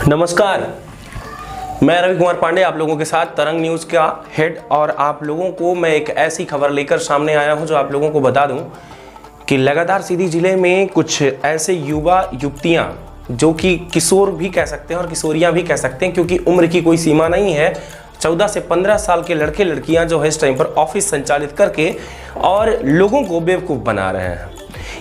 नमस्कार, मैं रवि कुमार पांडे आप लोगों के साथ तरंग न्यूज़ का हेड। और आप लोगों को मैं एक ऐसी खबर लेकर सामने आया हूं जो आप लोगों को बता दूं कि लगातार सीधी जिले में कुछ ऐसे युवा युवतियां जो कि किशोर भी कह सकते हैं और किशोरियां भी कह सकते हैं, क्योंकि उम्र की कोई सीमा नहीं है। 14 से 15 साल के लड़के लड़कियां जो है इस टाइम पर ऑफिस संचालित करके और लोगों को बेवकूफ़ बना रहे हैं।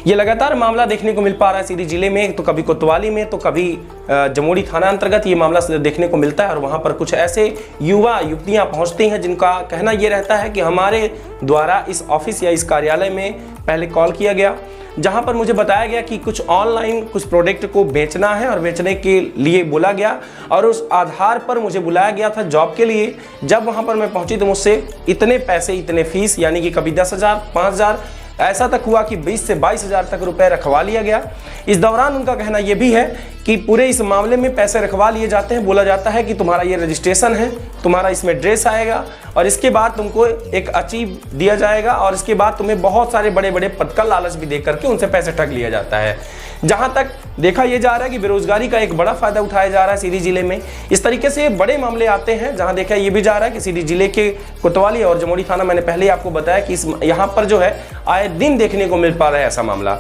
ये लगातार मामला देखने को मिल पा रहा है सीधी जिले में, तो कभी कोतवाली में तो कभी जमोड़ी थाना अंतर्गत ये मामला देखने को मिलता है। और वहाँ पर कुछ ऐसे युवा युवतियाँ पहुँचती हैं जिनका कहना ये रहता है कि हमारे द्वारा इस ऑफिस या इस कार्यालय में पहले कॉल किया गया, जहाँ पर मुझे बताया गया कि कुछ ऑनलाइन कुछ प्रोडक्ट को बेचना है और बेचने के लिए बोला गया, और उस आधार पर मुझे बुलाया गया था जॉब के लिए। जब वहाँ पर मैं पहुँची तो मुझसे इतने पैसे, इतने फीस, यानी कि कभी 10,000, 5,000, ऐसा तक हुआ कि 20 से 22,000 तक रुपए रखवा लिया गया। इस दौरान उनका कहना यह भी है कि पूरे इस मामले में पैसे रखवा लिए जाते हैं। बोला जाता है कि तुम्हारा ये रजिस्ट्रेशन है, तुम्हारा इसमें ड्रेस आएगा और इसके बाद तुमको एक अचीव दिया जाएगा और इसके बाद तुम्हें बहुत सारे बड़े बड़े पद का लालच भी दे करके उनसे पैसे ठग लिया जाता है। जहां तक देखा यह जा रहा है कि बेरोजगारी का एक बड़ा फायदा उठाया जा रहा है सीधी जिले में। इस तरीके से बड़े मामले आते हैं जहां देखा यह भी जा रहा है कि सीधी जिले के कोतवाली और जमोड़ी थाना, मैंने पहले ही आपको बताया कि यहाँ पर जो है आए दिन देखने को मिल पा रहा है ऐसा मामला।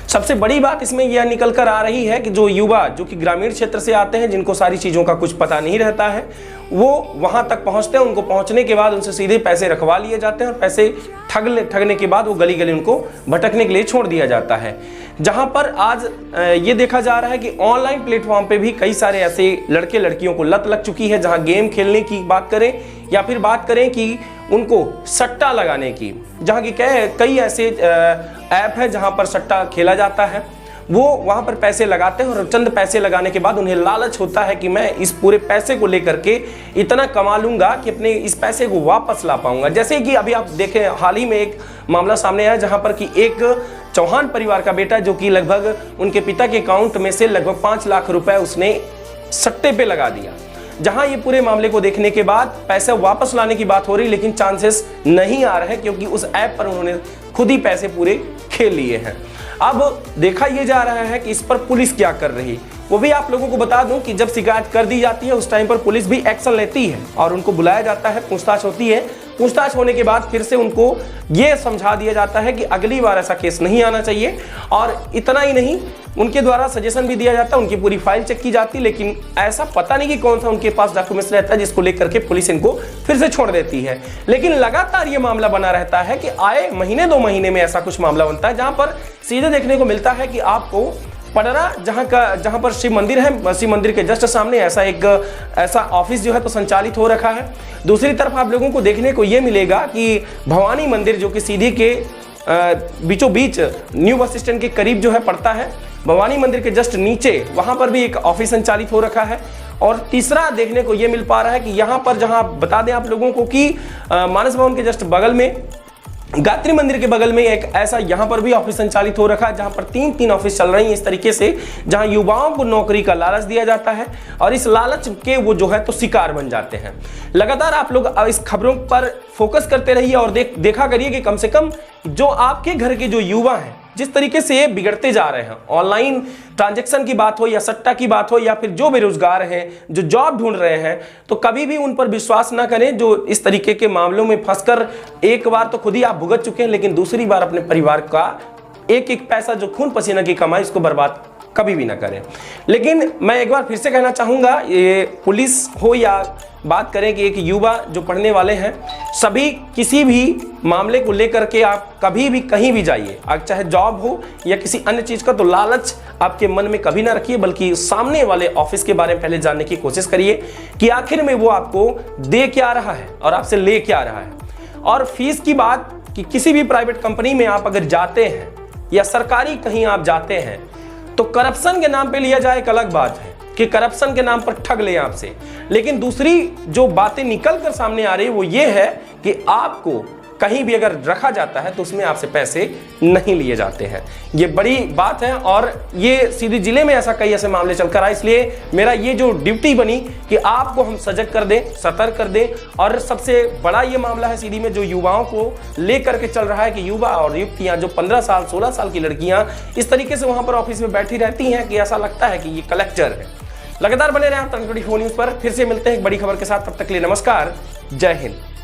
सबसे बड़ी बात इसमें यह निकल कर आ रही है कि जो युवा जो कि ग्रामीण क्षेत्र से आते हैं, जिनको सारी चीज़ों का कुछ पता नहीं रहता है, वो वहां तक पहुंचते हैं। उनको पहुंचने के बाद उनसे सीधे पैसे रखवा लिए जाते हैं और पैसे ठगने के बाद वो गली गली उनको भटकने के लिए छोड़ दिया जाता है। जहां पर आज ये देखा जा रहा है कि ऑनलाइन प्लेटफॉर्म पे भी कई सारे ऐसे लड़के लड़कियों को लत लग चुकी है, जहां गेम खेलने की बात करें या फिर बात करें कि उनको सट्टा लगाने की, जहां की कई ऐसे ऐप है जहां पर सट्टा खेला जाता है। वो वहां पर पैसे लगाते हैं और चंद पैसे लगाने के बाद उन्हें लालच होता है कि मैं इस पूरे पैसे को लेकर के इतना कमा लूंगा कि अपने इस पैसे को वापस ला पाऊंगा। जैसे कि अभी आप देखें, हाल ही में एक मामला सामने आया जहां पर कि एक चौहान परिवार का बेटा, जो कि लगभग उनके पिता के अकाउंट में से लगभग 5 लाख रुपए उसने सट्टे पे लगा दिया। जहां ये पूरे मामले को देखने के बाद पैसे वापस लाने की बात हो रही, लेकिन चांसेस नहीं आ रहे क्योंकि उस ऐप पर उन्होंने खुद ही पैसे पूरे खेल लिए हैं। अब देखा यह जा रहा है कि इस पर पुलिस क्या कर रही, वो भी आप लोगों को बता दूं कि जब शिकायत कर दी जाती है उस टाइम पर पुलिस भी एक्शन लेती है और उनको बुलाया जाता है, पूछताछ होती है। पूछताछ होने के बाद फिर से उनको ये समझा दिया जाता है कि अगली बार ऐसा केस नहीं आना चाहिए। और इतना ही नहीं, उनके द्वारा सजेशन भी दिया जाता है, उनकी पूरी फाइल चेक की जाती, लेकिन ऐसा पता नहीं कि कौन सा उनके पास डॉक्यूमेंट्स रहता है जिसको लेकर के पुलिस इनको फिर से छोड़ देती है। लेकिन लगातार ये मामला बना रहता है कि आए महीने 2 महीने में ऐसा कुछ मामला बनता है जहां पर सीधे देखने को मिलता है कि आपको पडरा जहां पर शिव मंदिर है, शिव मंदिर के जस्ट सामने ऐसा ऑफिस जो है तो संचालित हो रखा है। दूसरी तरफ आप लोगों को देखने को यह मिलेगा कि भवानी मंदिर, जो कि सीधी के बीचों बीच न्यू बस स्टैंड के करीब जो है पड़ता है, भवानी मंदिर के जस्ट नीचे वहां पर भी एक ऑफिस संचालित हो रखा है। और तीसरा देखने को यह मिल पा रहा है कि यहाँ पर, जहां बता दें आप लोगों को कि मानस भवन के जस्ट बगल में, गायत्री मंदिर के बगल में एक ऐसा यहाँ पर भी ऑफिस संचालित हो रखा है, जहाँ पर 3 ऑफिस चल रही हैं इस तरीके से, जहाँ युवाओं को नौकरी का लालच दिया जाता है और इस लालच के वो जो है तो शिकार बन जाते हैं। लगातार आप लोग इस खबरों पर फोकस करते रहिए और देखा करिए कि कम से कम जो आपके घर के जो युवा हैं जिस तरीके से ये बिगड़ते जा रहे हैं, ऑनलाइन ट्रांजैक्शन की बात हो या सट्टा की बात हो या फिर जो बेरोजगार हैं, जो जॉब ढूंढ रहे हैं, तो कभी भी उन पर विश्वास ना करें जो इस तरीके के मामलों में फंसकर एक बार तो खुद ही आप भुगत चुके हैं, लेकिन दूसरी बार अपने परिवार का एक एक पैसा जो खून पसीना की कमाई इसको बर्बाद कभी भी ना करें। लेकिन मैं एक बार फिर से कहना चाहूँगा, ये पुलिस हो या बात करें कि एक युवा जो पढ़ने वाले हैं, सभी किसी भी मामले को लेकर के आप कभी भी कहीं भी जाइए, चाहे जॉब हो या किसी अन्य चीज़ का, तो लालच आपके मन में कभी ना रखिए, बल्कि सामने वाले ऑफिस के बारे में पहले जानने की कोशिश करिए कि आखिर में वो आपको दे क्या रहा है और आपसे ले क्या रहा है। और फीस की बात, कि किसी भी प्राइवेट कंपनी में आप अगर जाते हैं या सरकारी कहीं आप जाते हैं तो करप्शन के नाम पे लिया जाए एक अलग बात है कि करप्शन के नाम पर ठग ले आपसे, लेकिन दूसरी जो बातें निकल कर सामने आ रही है वो ये है कि आपको कहीं भी अगर रखा जाता है तो उसमें आपसे पैसे नहीं लिए जाते हैं। ये बड़ी बात है और ये सीधी जिले में ऐसा कई ऐसे मामले चलकर आए, इसलिए मेरा ये जो ड्यूटी बनी कि आपको हम सजग कर दें, सतर्क कर दें। और सबसे बड़ा ये मामला है सीधी में जो युवाओं को लेकर के चल रहा है कि युवा और युवतियां जो 15 साल 16 साल की लड़कियां इस तरीके से वहां पर ऑफिस में बैठी रहती हैं कि ऐसा लगता है कि ये कलेक्टर है। लगातार बने रहे आप तरंग 24 न्यूज पर। फिर से मिलते हैं एक बड़ी खबर के साथ, तब तक के लिए नमस्कार, जय हिंद।